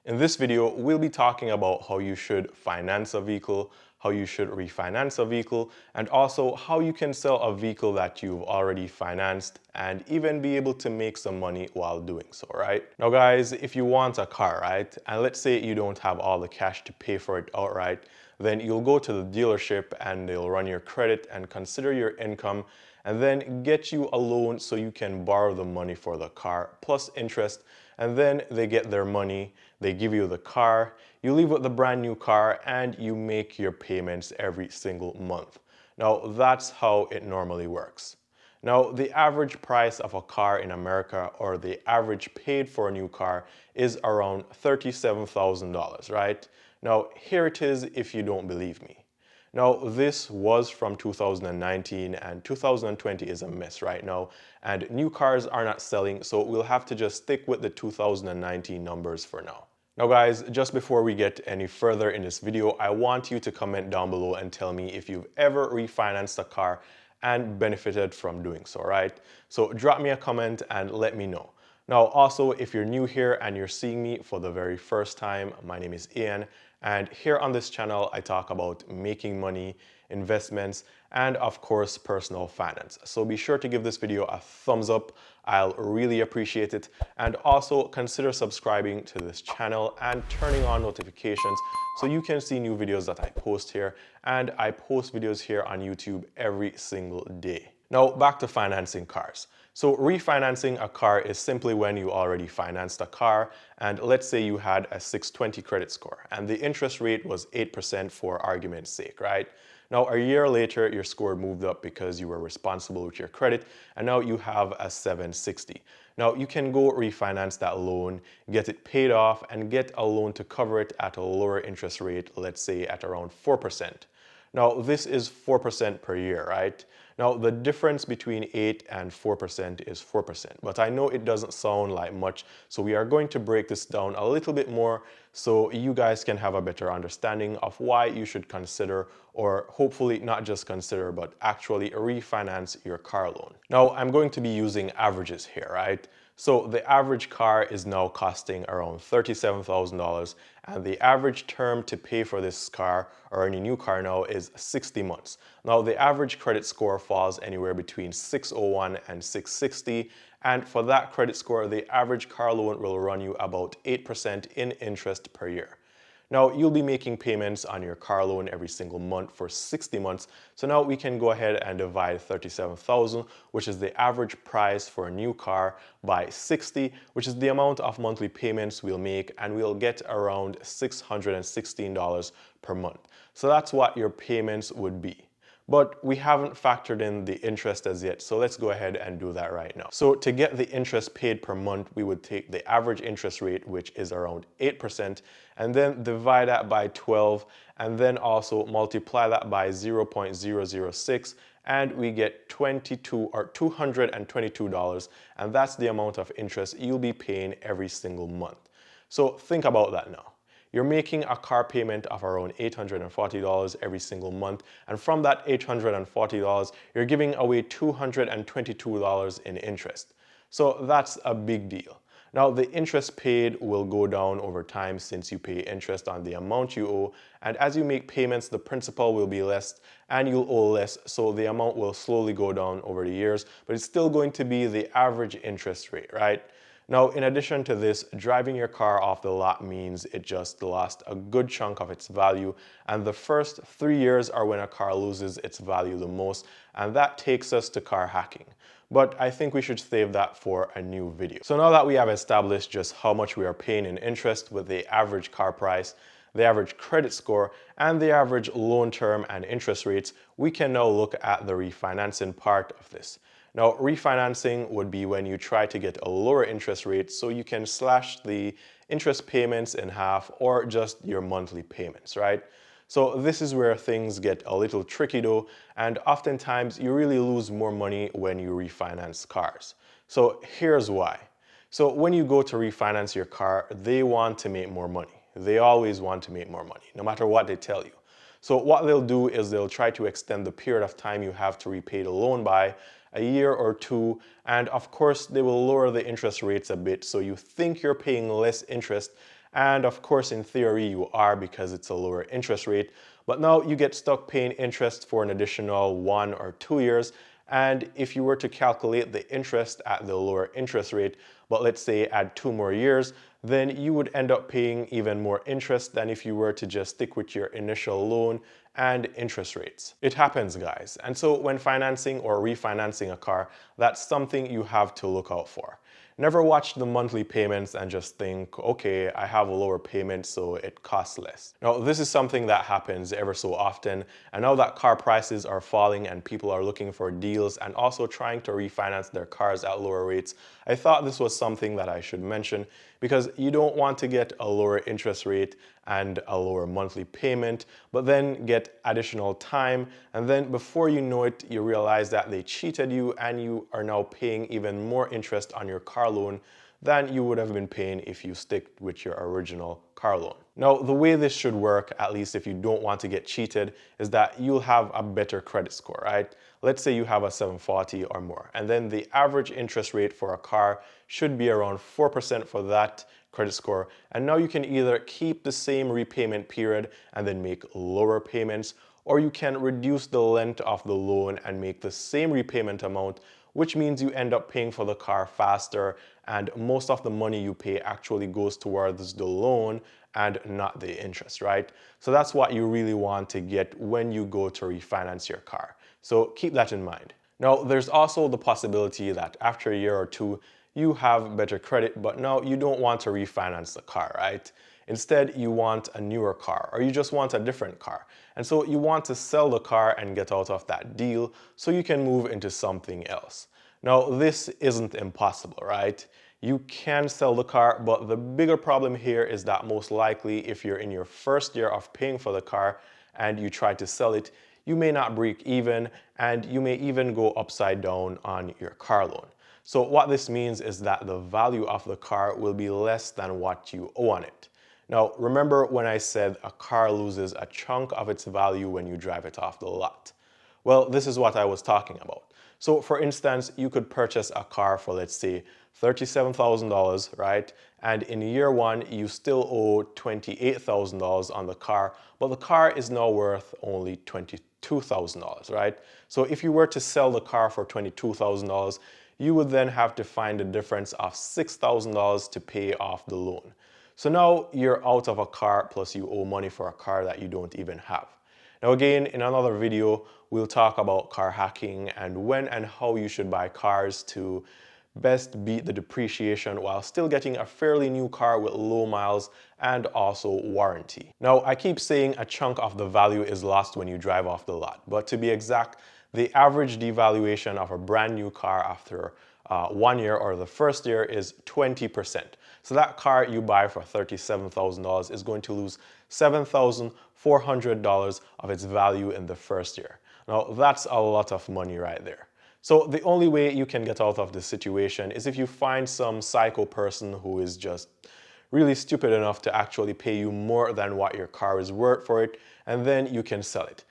In this video, we'll be talking about how you should finance a vehicle, how you should refinance a vehicle, and also how you can sell a vehicle that you've already financed and even be able to make some money while doing so, right? Now guys, if you want a car, right, and let's say you don't have all the cash to pay for it outright, then you'll go to the dealership and they'll run your credit and consider your income and then get you a loan so you can borrow the money for the car plus interest, and then they get their money, they give you the car, you leave with the brand new car, and you make your payments every single month. Now that's how it normally works. Now the average price of a car in America, or the average paid for a new car, is around $37,000, right? Now here it is if you don't believe me. Now, this was from 2019 and 2020 is a mess right now, and new cars are not selling, so we'll have to just stick with the 2019 numbers for now. Now guys, just before we get any further in this video, I want you to comment down below and tell me if you've ever refinanced a car and benefited from doing so, right? So drop me a comment and let me know. Now also, if you're new here and you're seeing me for the very first time, my name is Ian, and here on this channel I talk about making money, investments, and of course personal finance. So be sure to give this video a thumbs up, I'll really appreciate it, and also consider subscribing to this channel and turning on notifications so you can see new videos that I post here, and I post videos here on YouTube every single day. Now back to financing cars. So refinancing a car is simply when you already financed a car, and let's say you had a 620 credit score and the interest rate was 8% for argument's sake, right? Now a year later your score moved up because you were responsible with your credit, and now you have a 760. Now you can go refinance that loan, get it paid off, and get a loan to cover it at a lower interest rate, let's say at around 4%. Now this is 4% per year, right? Now the difference between 8 and 4% is 4%, but I know it doesn't sound like much, so we are going to break this down a little bit more so you guys can have a better understanding of why you should consider, or hopefully not just consider, but actually refinance your car loan. Now I'm going to be using averages here, right? So the average car is now costing around $37,000, and the average term to pay for this car, or any new car now, is 60 months. Now the average credit score falls anywhere between 601 and 660, and for that credit score the average car loan will run you about 8% in interest per year. Now you'll be making payments on your car loan every single month for 60 months. So now we can go ahead and divide 37,000, which is the average price for a new car, by 60, which is the amount of monthly payments we'll make, and we'll get around $616 per month. So that's what your payments would be. But we haven't factored in the interest as yet, so let's go ahead and do that right now. So to get the interest paid per month, we would take the average interest rate, which is around 8%, and then divide that by 12, and then also multiply that by 0.006, and we get $222, and that's the amount of interest you'll be paying every single month. So think about that now. You're making a car payment of around $840 every single month, and from that $840, you're giving away $222 in interest. So that's a big deal. Now the interest paid will go down over time since you pay interest on the amount you owe, and as you make payments the principal will be less and you'll owe less, so the amount will slowly go down over the years, but it's still going to be the average interest rate, right? Now, in addition to this, driving your car off the lot means it just lost a good chunk of its value, and the first 3 years are when a car loses its value the most, and that takes us to car hacking. But I think we should save that for a new video. So now that we have established just how much we are paying in interest with the average car price, the average credit score, and the average loan term and interest rates, we can now look at the refinancing part of this. Now, refinancing would be when you try to get a lower interest rate so you can slash the interest payments in half, or just your monthly payments, right? So this is where things get a little tricky though, and oftentimes you really lose more money when you refinance cars. So here's why. So when you go to refinance your car, they want to make more money. They always want to make more money, no matter what they tell you. So what they'll do is they'll try to extend the period of time you have to repay the loan by a year or two, and of course they will lower the interest rates a bit so you think you're paying less interest, And of course, in theory, you are because it's a lower interest rate. But now you get stuck paying interest for an additional 1 or 2 years. And if you were to calculate the interest at the lower interest rate, but let's say add 2 more years, then you would end up paying even more interest than if you were to just stick with your initial loan and interest rates. It happens, guys. And so when financing or refinancing a car, that's something you have to look out for. Never watch the monthly payments and just think, okay, I have a lower payment, so it costs less. Now, this is something that happens ever so often. And now that car prices are falling and people are looking for deals and also trying to refinance their cars at lower rates, I thought this was something that I should mention because you don't want to get a lower interest rate and a lower monthly payment, but then get additional time. And then before you know it, you realize that they cheated you and you are now paying even more interest on your car loan than you would have been paying if you stick with your original car loan. Now, the way this should work, at least if you don't want to get cheated, is that you'll have a better credit score, right? Let's say you have a 740 or more, and then the average interest rate for a car should be around 4% for that credit score. And now you can either keep the same repayment period and then make lower payments, or you can reduce the length of the loan and make the same repayment amount, which means you end up paying for the car faster and most of the money you pay actually goes towards the loan and not the interest, right? So that's what you really want to get when you go to refinance your car. So keep that in mind. Now, there's also the possibility that after a year or two, you have better credit, but now you don't want to refinance the car, right? Instead, you want a newer car or you just want a different car. And so you want to sell the car and get out of that deal so you can move into something else. Now, this isn't impossible, right? You can sell the car, but the bigger problem here is that most likely if you're in your first year of paying for the car and you try to sell it, you may not break even and you may even go upside down on your car loan. So what this means is that the value of the car will be less than what you owe on it. Now, remember when I said a car loses a chunk of its value when you drive it off the lot? Well, this is what I was talking about. So for instance, you could purchase a car for, let's say, $37,000, right? And in year one, you still owe $28,000 on the car, but the car is now worth only $22,000, right? So if you were to sell the car for $22,000, you would then have to find a difference of $6,000 to pay off the loan. So now you're out of a car, plus you owe money for a car that you don't even have. Now again, in another video, we'll talk about car hacking and when and how you should buy cars to best beat the depreciation while still getting a fairly new car with low miles and also warranty. Now, I keep saying a chunk of the value is lost when you drive off the lot, but to be exact, the average devaluation of a brand new car after 1 year or the first year is 20%. So that car you buy for $37,000 is going to lose $7,400 of its value in the first year. Now, that's a lot of money right there. So the only way you can get out of this situation is if you find some psycho person who is just really stupid enough to actually pay you more than what your car is worth for it, and then you can sell it.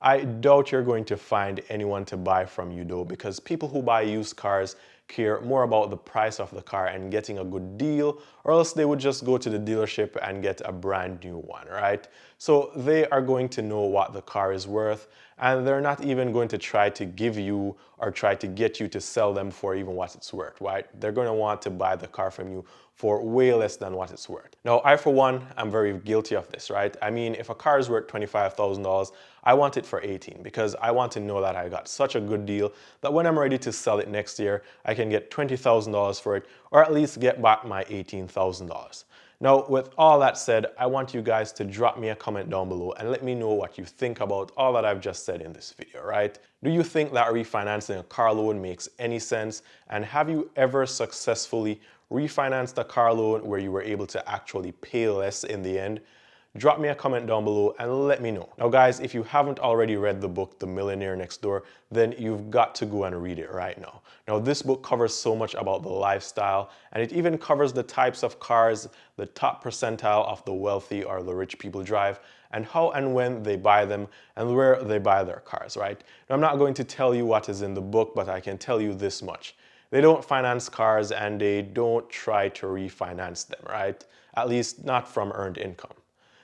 I doubt you're going to find anyone to buy from you though, because people who buy used cars care more about the price of the car and getting a good deal, or else they would just go to the dealership and get a brand new one, right? So they are going to know what the car is worth, and they're not even going to try to give you or try to get you to sell them for even what it's worth, right? They're going to want to buy the car from you for way less than what it's worth. Now, I, for one, am very guilty of this, right? I mean, if a car is worth $25,000, I want it for 18 because I want to know that I got such a good deal that when I'm ready to sell it next year, I can get $20,000 for it, or at least get back my $18,000. Now, with all that said, I want you guys to drop me a comment down below and let me know what you think about all that I've just said in this video, right? Do you think that refinancing a car loan makes any sense? And have you ever successfully refinanced a car loan where you were able to actually pay less in the end? Drop me a comment down below and let me know. Now guys, if you haven't already read the book, The Millionaire Next Door, then you've got to go and read it right now. Now this book covers so much about the lifestyle, and it even covers the types of cars the top percentile of the wealthy or the rich people drive, and how and when they buy them and where they buy their cars, right? Now I'm not going to tell you what is in the book, but I can tell you this much. They don't finance cars and they don't try to refinance them, right? At least not from earned income.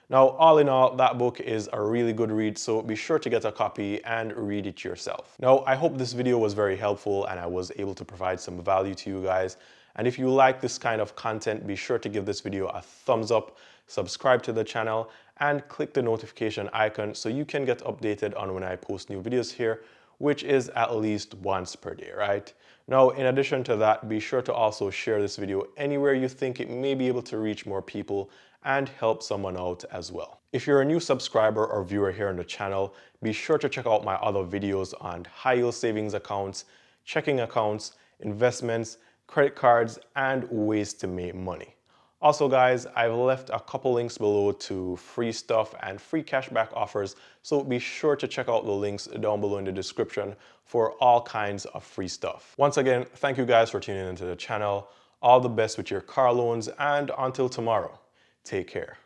Now, all in all, that book is a really good read, so be sure to get a copy and read it yourself. Now, I hope this video was very helpful and I was able to provide some value to you guys. And if you like this kind of content, be sure to give this video a thumbs up, subscribe to the channel, and click the notification icon so you can get updated on when I post new videos here, which is at least once per day, right? Now, in addition to that, be sure to also share this video anywhere you think it may be able to reach more people and help someone out as well. If you're a new subscriber or viewer here on the channel, be sure to check out my other videos on high-yield savings accounts, checking accounts, investments, credit cards, and ways to make money. Also guys, I've left a couple links below to free stuff and free cashback offers, so be sure to check out the links down below in the description for all kinds of free stuff. Once again, thank you guys for tuning into the channel. All the best with your car loans, and until tomorrow, take care.